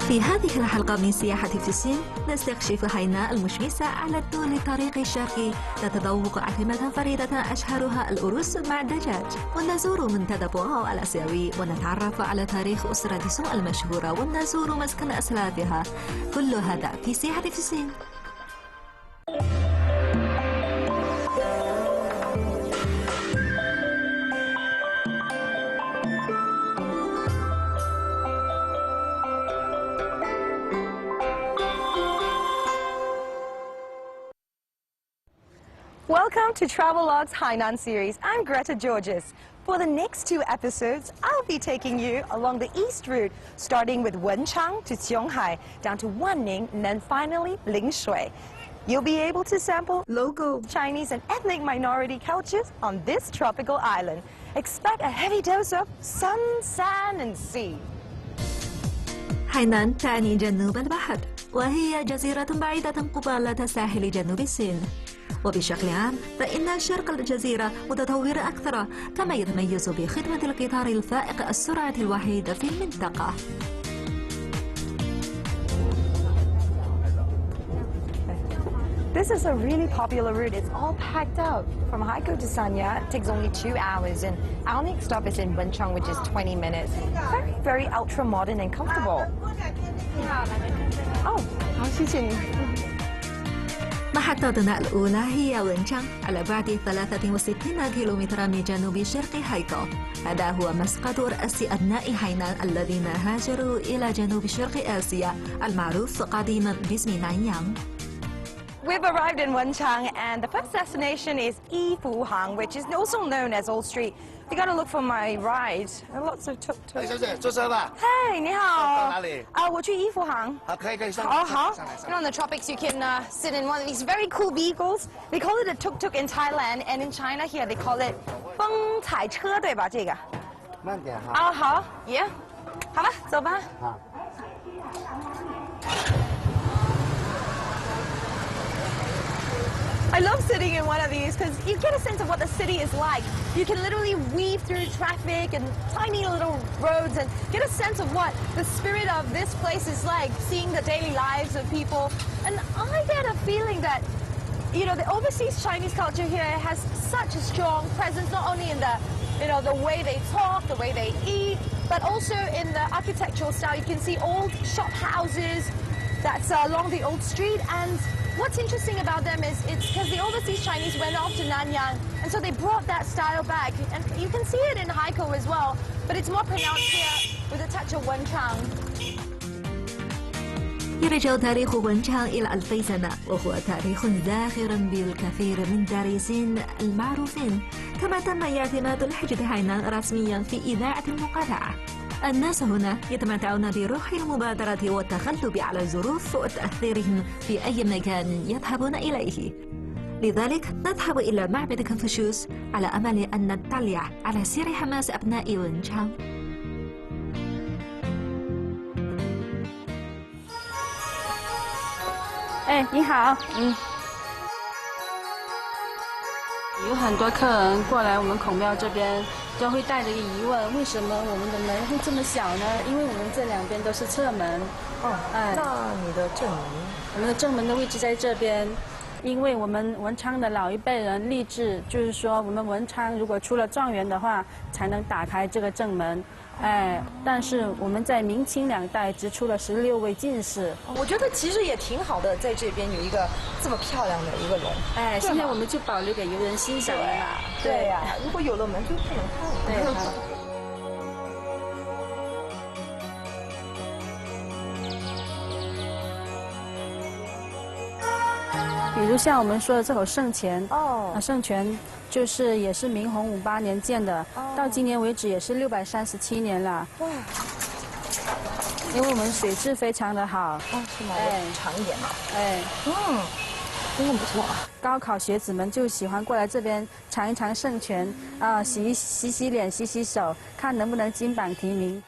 في هذه الحلقة من سياحة في الصين نستكشف هاينان المشمسة على طول الطريق الشرقي، نتذوق أطعمة فريدة أشهرها الأرز مع الدجاج، ونزور منطقة بوهو الآسيوي، ونتعرف على تاريخ أسرة سونغ المشهورة، ونزور مسكن أسلافها. كل هذا في سياحة في الصين. Welcome to Travelogue's Hainan series. I'm Greta Georges. For the next 2 episodes, I'll be taking you along the east route, starting with Wenchang to Qianghai, down to Wanning, and then finally Lingshui. You'll be able to sample local Chinese and ethnic minority cultures on this tropical island. Expect a heavy dose of sun, sand, and sea. هاينان تعني جنوب البحر، وهي جزيرة بعيدة قبالة ساحل جنوب الصين. وبشكل عام فإن شرق الجزيرة متطور أكثر، كما يتميز بخدمة القطار الفائق السرعة الوحيد في المنطقة. This is a really popular route. It's all packed out. From Haikou to Sanya, it takes only 2 hours, and our next stop is in Wenchang, which is 20 minutes. Very, very ultra-modern and comfortable. Oh, 好，谢谢你。 محطتنا الأولى هي وينشانغ على بعد 63 كيلومترا من جنوب شرق هايكو. هذا هو مسقط رأس أبناء هاينان الذين هاجروا إلى جنوب شرق آسيا المعروف قديما باسم نانيang. We've arrived in Wenchang, and the first destination is Yifuhang, which is also known as Old Street. You gotta look for my ride. There are lots of tuk-tuk. 小姐，坐车吧。Hey, 你好。到哪里？我去Yifuhang。可以上。好。You know, in the tropics, you can sit in one of these very cool vehicles. They call it a tuk-tuk in Thailand, and in China here they call it 风采车，对吧？这个。慢点哈。好。Yeah。好吧，走吧。好。 I love sitting in one of these because you get a sense of what the city is like. You can literally weave through traffic and tiny little roads and get a sense of what the spirit of this place is like, seeing the daily lives of people. And I get a feeling that, you know, the overseas Chinese culture here has such a strong presence, not only in the, you know, the way they talk, the way they eat, but also in the architectural style. You can see old shop houses that's along the old street, and what's interesting about them is it's because the overseas Chinese went off to Nanyang, and so they brought that style back. And you can see it in Haikou as well, but it's more pronounced here with a touch of Wenchang. يرجع تاريخ وينشانغ إلى 2000 سنة، وهو تاريخ زاخر بالكثير من الدارسين المعروفين. كما تم اعتماد الحجة هاينان رسميا في إذاعة المقاطعة. الناس هنا يتمتعون بروح المبادرة والتغلب على الظروف وتأثيرهم في أي مكان يذهبون إليه. لذلك نذهب إلى معبد كونفوشيوس على أمل أن نطلع على سير حماس أبناء وينشانغ. 你好。有很多客人过来我们孔庙这边，都会带着一个疑问：为什么我们的门会这么小呢？因为我们这两边都是侧门。那你的正门？我们的正门的位置在这边，因为我们文昌的老一辈人立志，就是说我们文昌如果出了状元的话，才能打开这个正门。 但是我们在明清2代只出了16位进士。我觉得其实也挺好的，在这边有一个这么漂亮的一个龙。现在我们就保留给游人欣赏了嘛。对呀，如果有了门就不能看了。对。比如像我们说的这口圣泉，圣泉就是也是明洪58年建的，到今年为止也是637年了。哇！因为我们水质非常的好。是吗？长一点嘛。真的不错。高考学子们就喜欢过来这边尝一尝圣泉洗脸、洗手，看能不能金榜题名。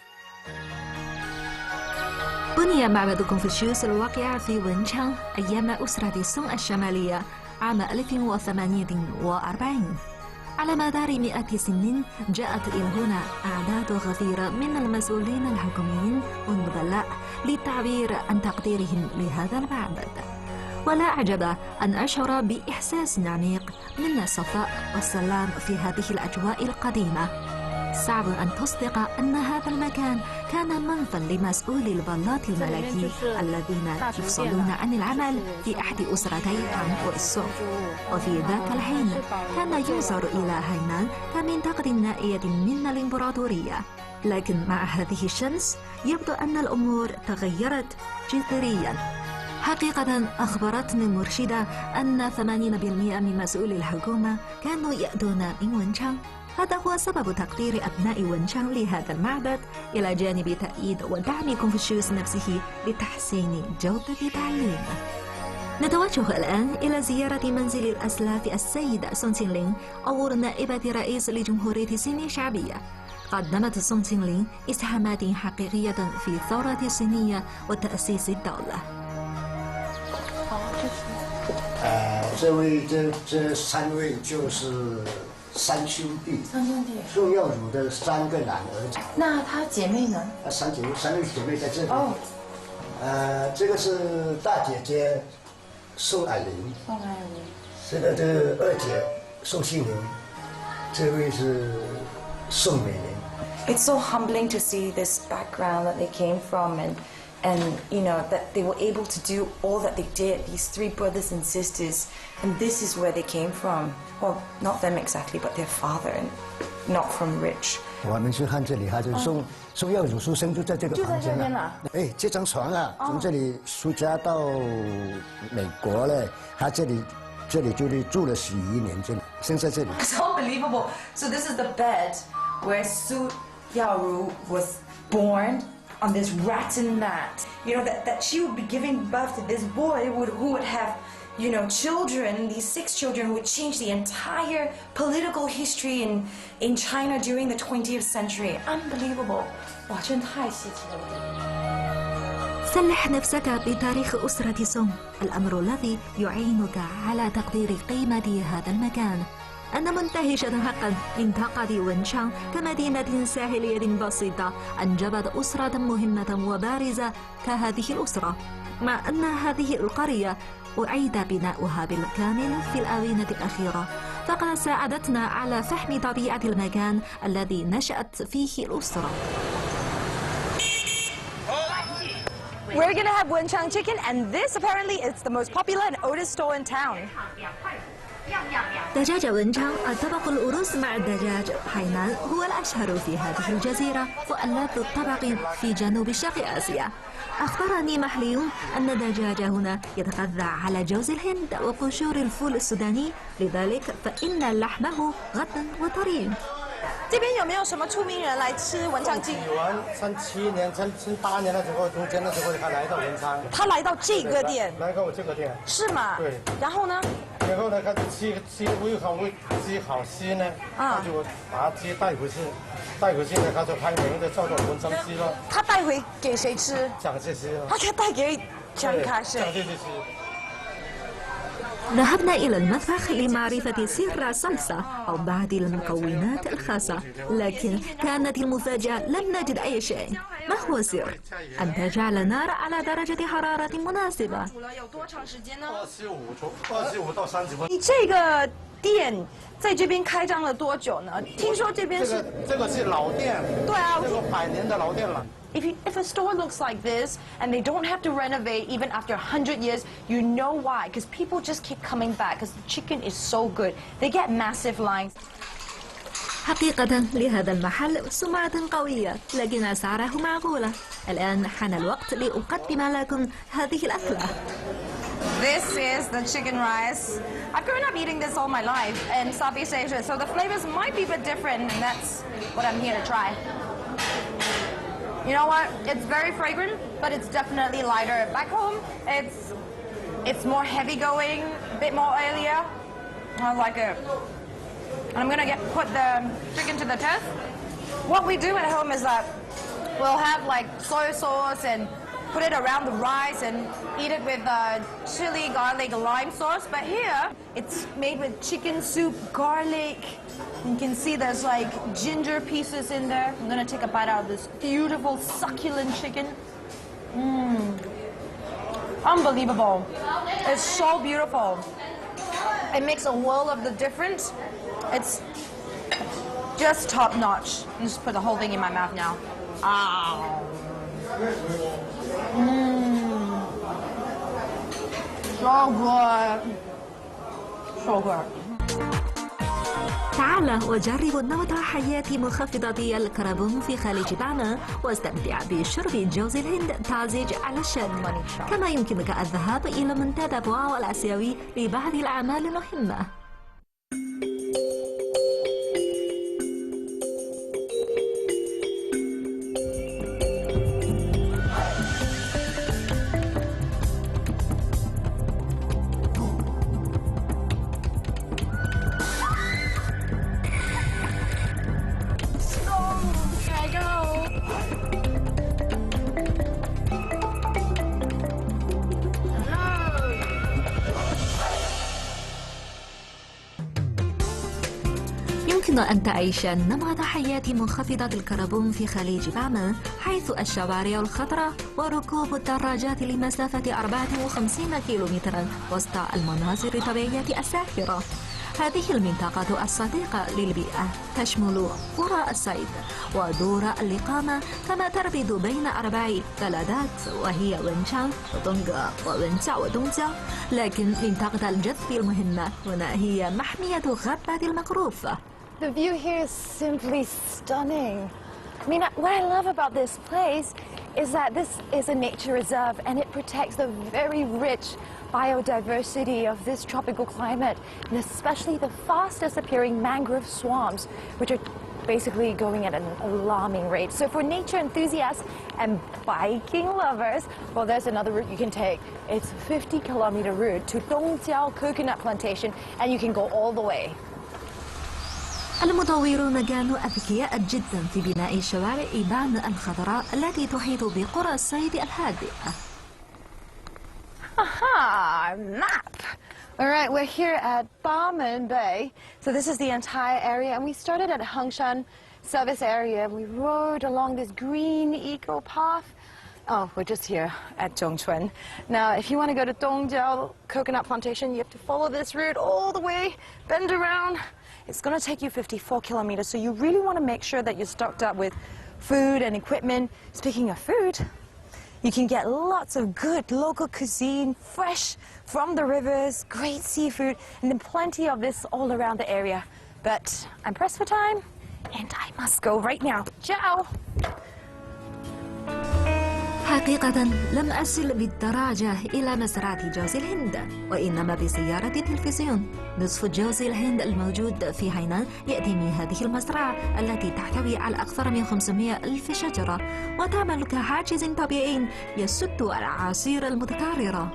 بني معبد كونفوشيوس الواقع في وينشانغ أيام أسرة سونغ الشمالية عام 1048. على مدار 100 سنين جاءت إلى هنا أعداد غفيرة من المسؤولين الحكوميين والنبلاء للتعبير عن تقديرهم لهذا المعبد. ولا أعجب أن أشعر بإحساس عميق من الصفاء والسلام في هذه الأجواء القديمة. صعب أن تصدق أن هذا المكان كان منفى لمسؤولي البلاط الملكي الذين يفصلون عن العمل في أحد أسرتي عن والسوق. وفي ذاك الحين كان ينظر إلى هاينان كمنطقة نائية من الإمبراطورية. لكن مع هذه الشمس يبدو أن الأمور تغيرت جذرياً. حقيقة أخبرتني المرشدة أن 80% من مسؤولي الحكومة كانوا يأتون من ونشان. هذا هو سبب تقدير أبناء ونشان لهذا المعبد، إلى جانب تأييد ودعم كونفوشيوس نفسه لتحسين جودة التعليم. نتوجه الآن إلى زيارة منزل الأسلاف السيدة سونغ أو نائبة رئيس لجمهورية الصين الشعبية. قدمت سونغ إسهامات حقيقية في الثورة الصينية وتأسيس الدولة. 这3位就是3兄弟，宋耀儒的3个男儿子。那她姐妹呢？3位姐妹在这里。这个是大姐姐宋霭龄，这个二姐宋庆龄，这位是宋美龄。 It's so humbling to see this background that they came from, and you know that they were able to do all that they did. These 3 brothers and sisters, and this is where they came from. Well, not them exactly, but their father, and not from rich. 我们去看这里哈，就是宋耀儒书生就在这个房间了。哎，这张床啊，从这里苏家到美国嘞，他这里就住了11年，这里生在这里。It's unbelievable. So this is the bed where Su Yaoru was born on this rattan mat. You know that she would be giving birth to this boy who would have, you know, children. These 6 children who would change the entire political history in China during the 20th century. Unbelievable. 哇，真太稀奇了。 سلح نفسك بتاريخ أسرة سونغ، الأمر الذي يعينك على تقدير قيمة هذا المكان. أنا مندهشة حقا من تقعد ونشان كمدينة ساحلية بسيطة أنجبت أسرة مهمة وبارزة كهذه الأسرة، مع أن هذه القرية أعيد بناؤها بالكامل في الآونة الأخيرة، فقد ساعدتنا على فهم طبيعة المكان الذي نشأت فيه الأسرة. We're gonna have Wenchang chicken, and this apparently is the most popular and oldest store in town. دجاجة ونشان الطبق الأروس مع الدجاج هاينان هو الأشهر في هذه الجزيرة وألذ الطبق في جنوب شرق آسيا. أخبرني محليون أن الدجاج هنا يتغذى على جوز الهند وقشور الفول السوداني، لذلك فإن لحمه غض وطري. 这边有没有什么出名人来吃文昌鸡？有啊，37年、38年的时候，中间的时候他来到文昌。他来到这个店，来到我这个店。是吗？对。然后呢？然后呢，他鸡胃鸡好吃呢，他就把鸡带回去呢，他就开名的叫做文昌鸡了。他带回给谁吃？蒋介石。他带给蒋介石。 ذهبنا إلى المطبخ لمعرفة سر الصلصة أو بعض المكونات الخاصة، لكن كانت المفاجأة لم نجد أي شيء. ما هو السر؟ أن تجعل النار على درجة حرارة مناسبة. 25到30分。你这个店在这边开张了多久呢？听说这边是这个是老店。对啊，这个100年的老店了。 If a store looks like this and they don't have to renovate even after 100 years, you know why? Because people just keep coming back because the chicken is so good. They get massive lines. حقيقة لهذا المحل سمعة قوية، لكن أسعاره معقولة. الآن حان الوقت لأقدم لكم هذه الأكلة. This is the chicken rice. I've grown up eating this all my life in Southeast Asia, so the flavors might be a bit different, and that's what I'm here to try. You know what? It's very fragrant, but it's definitely lighter. Back home, it's more heavy going, a bit more oilier. I like it. And I'm gonna put the chicken to the test. What we do at home is that we'll have like soy sauce and put it around the rice and eat it with chili, garlic, lime sauce. But here, it's made with chicken soup, garlic. You can see there's like ginger pieces in there. I'm gonna take a bite out of this beautiful succulent chicken. Unbelievable. It's so beautiful. It makes a world of the difference. It's just top notch. I'm just put the whole thing in my mouth now. So good. So good. تعال وجرب نمط حياة منخفضة الكربون في خليج بعما واستمتع بشرب جوز الهند طازج على الشد. كما يمكنك الذهاب إلى منتدى بواو الآسيوي لبعض الأعمال المهمة. يمكن أن تعيش نمط حياة منخفضة الكربون في خليج بعما، حيث الشوارع الخضراء وركوب الدراجات لمسافة 54 كيلومترا وسط المناظر الطبيعية الساحرة. هذه المنطقة الصديقة للبيئة تشمل قرى الصيد ودور الإقامة، كما تربط بين 4 بلدات وهي ونشان وطنجة وونجا ودونجا. لكن منطقة الجذب المهمة هنا هي محمية غابة المقروف. The view here is simply stunning. I mean, what I love about this place is that this is a nature reserve and it protects the very rich biodiversity of this tropical climate, and especially the fast disappearing mangrove swamps, which are basically going at an alarming rate. So for nature enthusiasts and biking lovers, well, there's another route you can take. It's a 50-kilometer route to Dongjiao Coconut Plantation, and you can go all the way. المطورون كانوا أذكياء جدا في بناء شوارع بعما الخضراء التي تحيط بقرى الصيد الهادئة. Aha! Map! All right, we're here at Barmen Bay. So this is the entire area, and we started at Hengshan service area. We rode along this green eco path. Oh, we're just here at Zhongchuan. Now, if you want to go to Dongjiao Coconut Plantation, you have to follow this route all the way, bend around. It's going to take you 54 kilometers, so you really want to make sure that you're stocked up with food and equipment. Speaking of food, you can get lots of good local cuisine, fresh from the rivers, great seafood, and then plenty of this all around the area. But I'm pressed for time, and I must go right now. Ciao! حقيقة لم أصل بالدراجة إلى مزرعة جوز الهند، وإنما بسيارة التلفزيون. نصف جوز الهند الموجود في هاينان يأتي من هذه المزرعة التي تحتوي على أكثر من 500 ألف شجرة، وتعمل كحاجز طبيعي يسد الأعاصير المتكررة.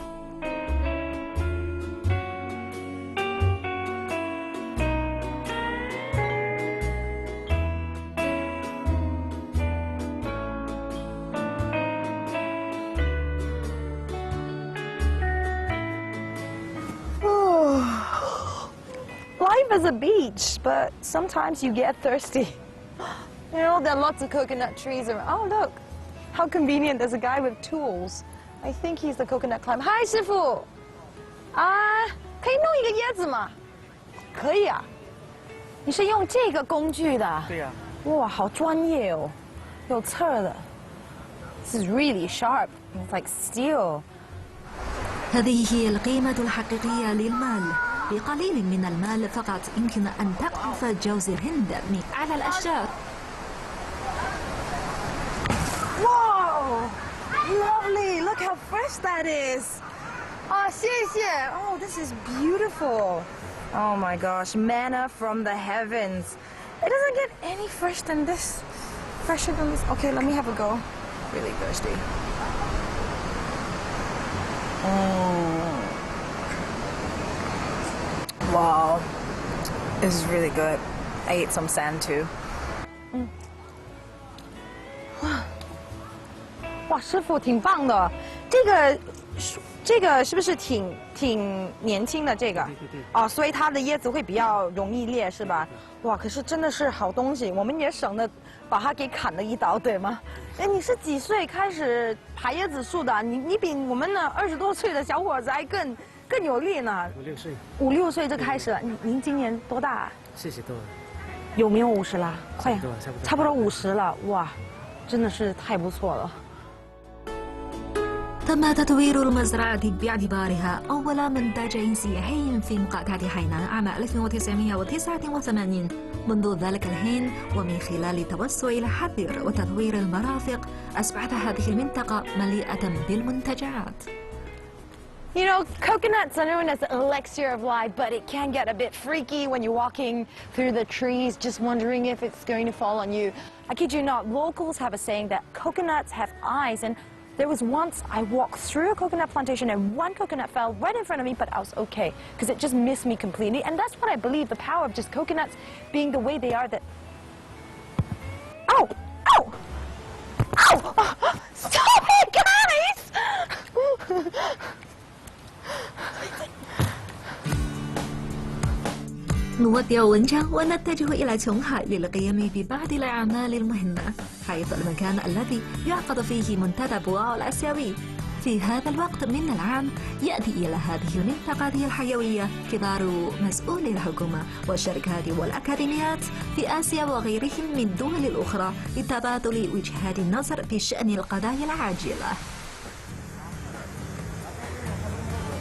Life is a beach, but sometimes you get thirsty. You know, there are lots of coconut trees around. Oh, look, how convenient. There's a guy with tools. I think he's the coconut climber. Hi, 师傅. 可以弄一个椰子吗？可以啊。你是用这个工具的？对呀。哇，好专业哦，有刺儿的。This is really sharp. It's like steel. هذه هي القيمة الحقيقية للمال. بقليل من المال فقط يمكن أن تقطف جوز الهند من أعلى الأشجار. Whoa! Lovely! Look how fresh that is! Oh, 谢谢! Oh, this is beautiful. Oh my gosh, manna from the heavens. It doesn't get any fresher than this. Okay, let me have a go. Really thirsty. Wow, this is really good. I ate some sand too. 哇，师傅挺棒的，这个是不是挺年轻的这个？对。哦，所以它的椰子会比较容易裂是吧？哇，可是真的是好东西，我们也省得把它给砍了一刀，对吗？哎，你是几岁开始爬椰子树的？你比我们那20多岁的小伙子还更有力呢。5、6岁。5、6岁就开始了。您今年多大？40多了。有没有50了？快，差不多50了。哇，真的是太不错了。تم تطوير المزرعة باعتبارها أول منتجع سياحي في مقاطعة هاينان عام 1989 منذ ذلك الحين، ومن خلال التوسع إلى حظر وتطوير المرافق أصبحت هذه المنطقة مليئة بالمنتجعات. You know, coconuts are known as the elixir of life, but it can get a bit freaky when you're walking through the trees, just wondering if it's going to fall on you. I kid you not, locals have a saying that coconuts have eyes, and there was once I walked through a coconut plantation and one coconut fell right in front of me, but I was okay, because it just missed me completely. And that's what I believe, the power of just coconuts being the way they are that... Ow! Ow! Ow! Oh, stop it, guys! نودع ونجا ونتجه إلى شنغهاي للقيام ببعض الأعمال المهمة، حيث المكان الذي يعقد فيه منتدى بواو الآسيوي. في هذا الوقت من العام يأتي إلى هذه المنطقة الحيوية كبار مسؤولي الحكومة والشركات والأكاديميات في آسيا وغيرهم من الدول الأخرى لتبادل وجهات النظر في شأن القضايا العاجلة.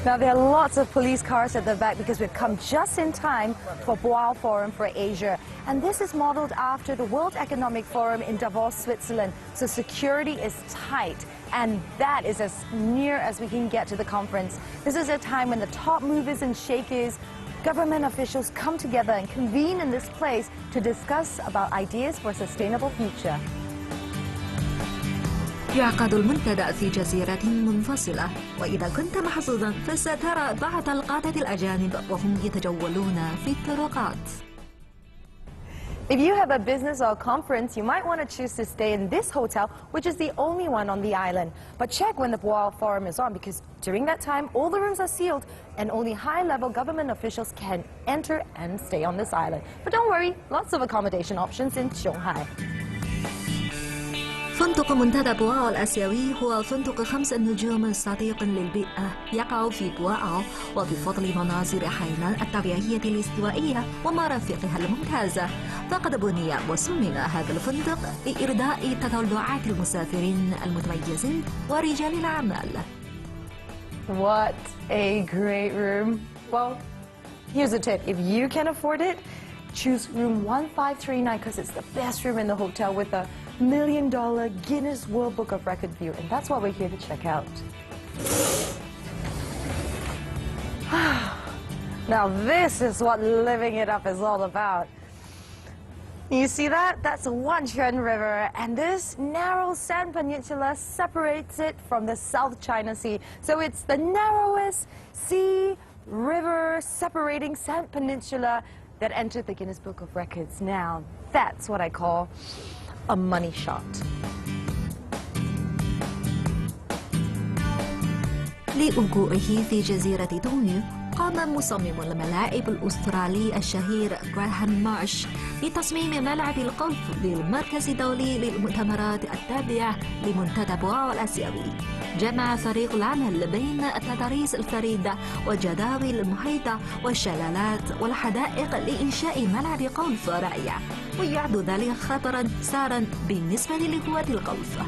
Now there are lots of police cars at the back because we've come just in time for Boao Forum for Asia. And this is modeled after the World Economic Forum in Davos, Switzerland. So security is tight, and that is as near as we can get to the conference. This is a time when the top movers and shakers, government officials come together and convene in this place to discuss about ideas for a sustainable future. يعقد المنتدى في جزيرة منفصلة، وإذا كنت محظوظا فسترى بعض القادة الأجانب وهم يتجولون في الطرقات. If you have a business or a conference, you might want to choose to stay in this hotel, which is the only one on the island. But check when the Boao Forum is on, because during that time, all the rooms are sealed and only high-level government officials can enter and stay on this island. But don't worry, lots of accommodation options in Shanghai. فندق منتدى بواو الآسيوي هو فندق 5 نجوم صديق للبيئة يقع في بواو، وبفضل مناظر هاينان الطبيعية الاستوائية ومرافقها الممتازة فقد بني وصمم هذا الفندق لإرضاء تطلعات المسافرين المتميزين ورجال الأعمال. What a great room. Well, here's a tip. If you can afford it, choose room 1539 because it's the best room in the hotel with a $1 million Guinness World Book of Record view, and that's what we're here to check out. Now this is what living it up is all about. You see that? That's Wanchun River, and this narrow sand peninsula separates it from the South China Sea. So it's the narrowest sea, river, separating sand peninsula that entered the Guinness Book of Records. Now, that's what I call a money shot. لوقوعه في جزيرة دونيو قام مصمم الملاعب الأسترالي الشهير غراهام مارش بتصميم ملعب الغولف للمركز الدولي للمؤتمرات التابع لمنتدى بواو الآسيوي. جمع فريق العمل بين التضاريس الفريدة والجداول المحيطة والشلالات والحدائق لإنشاء ملعب غولف رائع، ويعد ذلك خطرا سارا بالنسبة لهواة الغولف.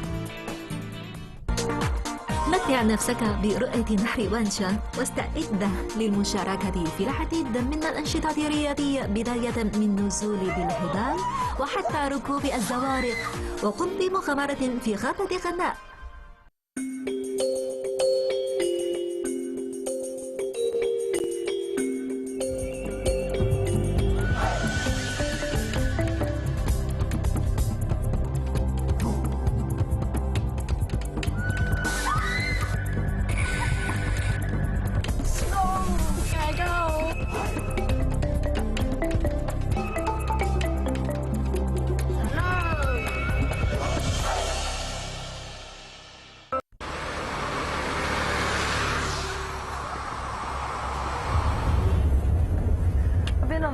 متع نفسك برؤية نهر وانشان واستعد للمشاركة في العديد من الأنشطة الرياضية بداية من نزول بالحبال وحتى ركوب الزوارق، وقم بمغامرة في غابة غناء.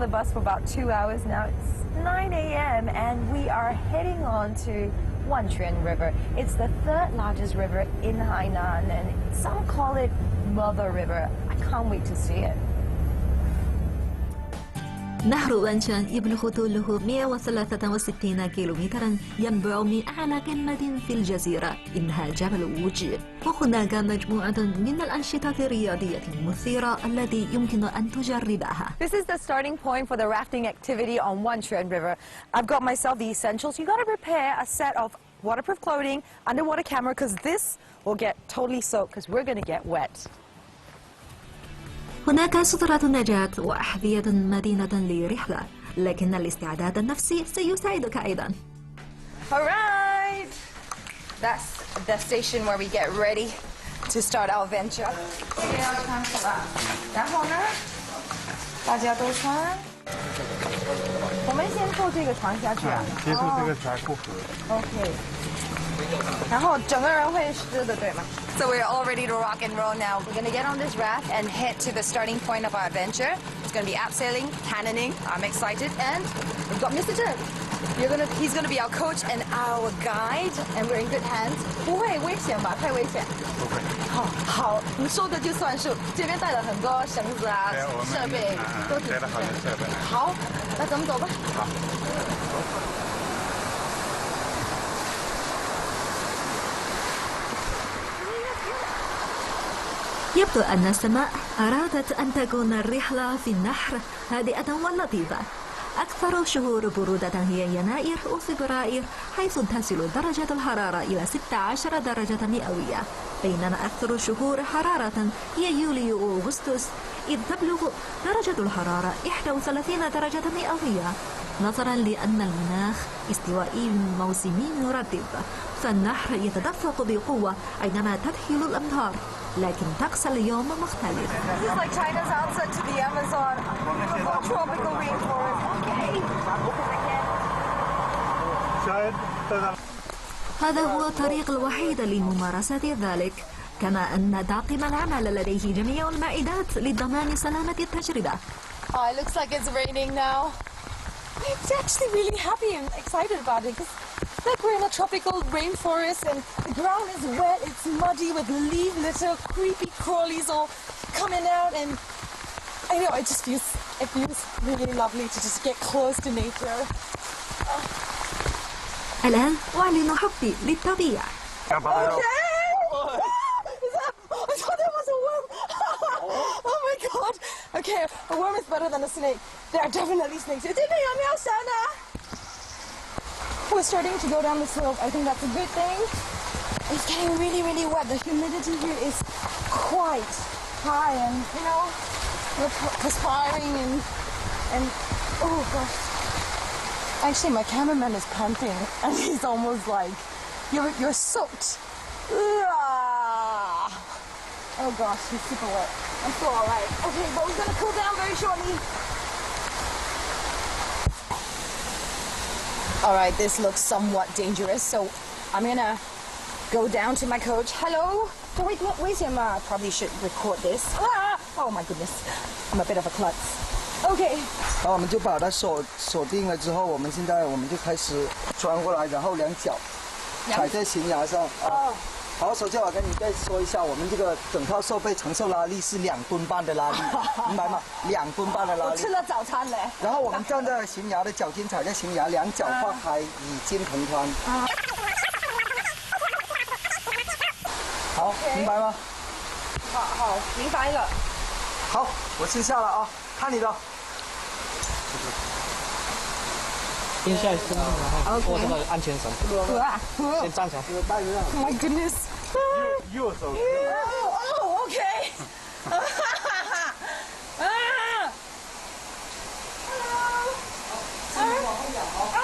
the bus for about 2 hours now. It's 9 a.m. and we are heading on to Wanquan River. It's the third largest river in Hainan, and some call it Mother River. I can't wait to see it. نهر وانشان يبلغ طوله 163 كيلومترا، ينبع من أعلى قمة في الجزيرة، إنها جبل ووجي، وهناك مجموعة من الأنشطة الرياضية المثيرة التي يمكن أن تجربها. This is the starting point for the rafting activity on Wanquan River. I've got myself the essentials. You got to prepare a set of waterproof clothing, underwater camera, because this will get totally soaked because we're going to get wet. هناك سترة نجاة وأحذية مدينة لرحلة، لكن الاستعداد النفسي سيساعدك أيضا. Alright! That's the station where we get ready to start our venture. 然后呢，大家都穿。我们先坐这个船下去啊。接触这个才不合。OK。然后整个人会湿的，对吗？ So we're all ready to rock and roll now. We're going to get on this raft and head to the starting point of our adventure. It's going to be abseiling, cannoning. I'm excited. And we've got Mr. Zheng. He's going to be our coach and our guide. And we're in good hands. 不会危险吧？太危险。不会。好，你说的就算数。这边带了很多绳子啊、设备，都挺。带了好多设备。好，那咱们走吧。好。 يبدو أن السماء أرادت أن تكون الرحلة في النهر هادئة ولطيفة. أكثر شهور برودة هي يناير وفبراير، حيث تصل درجة الحرارة إلى 16 درجة مئوية، بينما أكثر الشهور حرارة هي يوليو وأغسطس، إذ تبلغ درجة الحرارة 31 درجة مئوية. نظرا لأن المناخ استوائي موسمي مرتب، فالنهر يتدفق بقوة عندما تدخل الأمطار، لكن طقس اليوم مختلف. This is like China's answer to the Amazon tropical rainforest. هذا هو الطريق الوحيد لممارسة ذلك، كما أن طاقم العمل لديه جميع المعدات لضمان سلامة التجربة. Oh, it looks like it's raining now. I'm actually really happy and excited about it because like we're in a tropical rainforest and the ground is wet, it's muddy with leaf litter, creepy crawlies all coming out, and I know it feels really lovely to just get close to nature. الآن أعلن حبي للطبيعة. Okay. I thought that was a worm. Oh my god. Okay, a worm is better than a snake. There are definitely snakes. We're starting to go down the slope. I think that's a good thing. It's getting really, really wet. The humidity here is quite high, and you know, we're perspiring and oh gosh. Actually, my cameraman is panting, and he's almost like, you're soaked. Oh gosh, he's super wet. I'm still alright. Okay, but we're gonna cool down very shortly. Alright, this looks somewhat dangerous, so I'm gonna go down to my coach. Hello? Oh, wait, I probably should record this. Oh my goodness, I'm a bit of a klutz. Okay. 好，我们就把它锁定了之后，我们现在就开始穿过来，然后两脚踩在悬崖上啊。好，首先我跟你再说一下，我们这个整套设备承受拉力是2吨半的拉力，明白吗？2吨半的拉力。我吃了早餐嘞。然后我们站在悬崖的脚尖踩在悬崖，两脚放开，以肩同宽。好，明白吗？好，明白了。好，我先下了啊，看你的。先下去，然后握这个安全绳，先站起来。Oh my goodness. 右手。Oh, okay.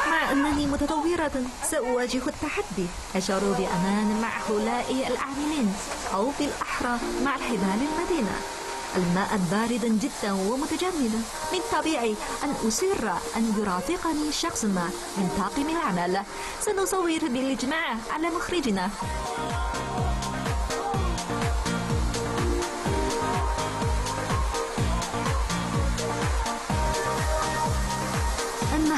مع أنني متطورة سأواجه التحدي، أشعر بأمان مع هؤلاء العاملين، أو بالأحرى مع الحبال المتينة. الماء بارد جدا ومتجمد، من طبيعي أن أصر أن يرافقني شخص ما من طاقم العمل. سنصور بالإجماع على مخرجنا.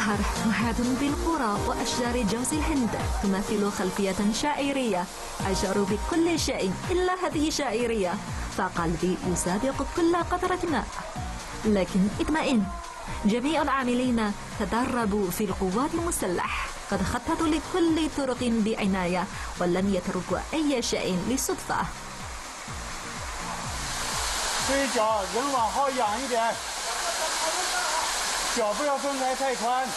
البحر محاط بالقرى وأشجار جوز الهند تمثل خلفية شاعرية. أشعر بكل شيء إلا هذه شاعرية، فقلبي يسابق كل قطرة ماء. لكن اطمئن، جميع العاملين تدربوا في القوات المسلح، قد خططوا لكل طرق بعناية ولن يتركوا أي شيء للصدفة. 这一脚人往后仰一点，脚不要分开太宽。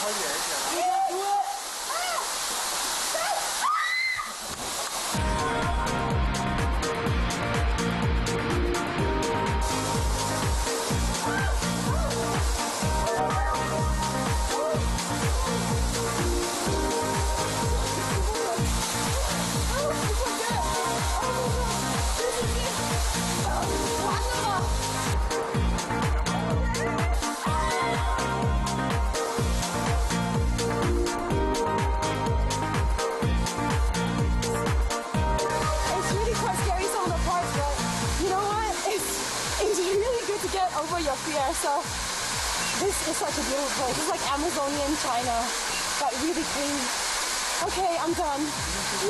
靠远一点。 Over your fear. So this is such a beautiful place. It's like Amazonian China, but really clean. Okay, I'm done.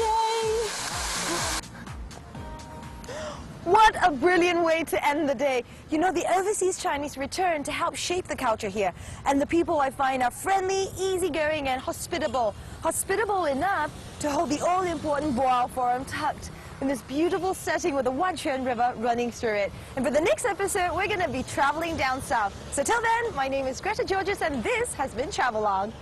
Yay! What a brilliant way to end the day. You know, the overseas Chinese return to help shape the culture here. And the people I find are friendly, easygoing, and hospitable. Hospitable enough to hold the all-important Boao Forum tucked in this beautiful setting with the Wanchuan River running through it. And for the next episode, we're going to be traveling down south. So till then, my name is Greta Georges, and this has been Travelog.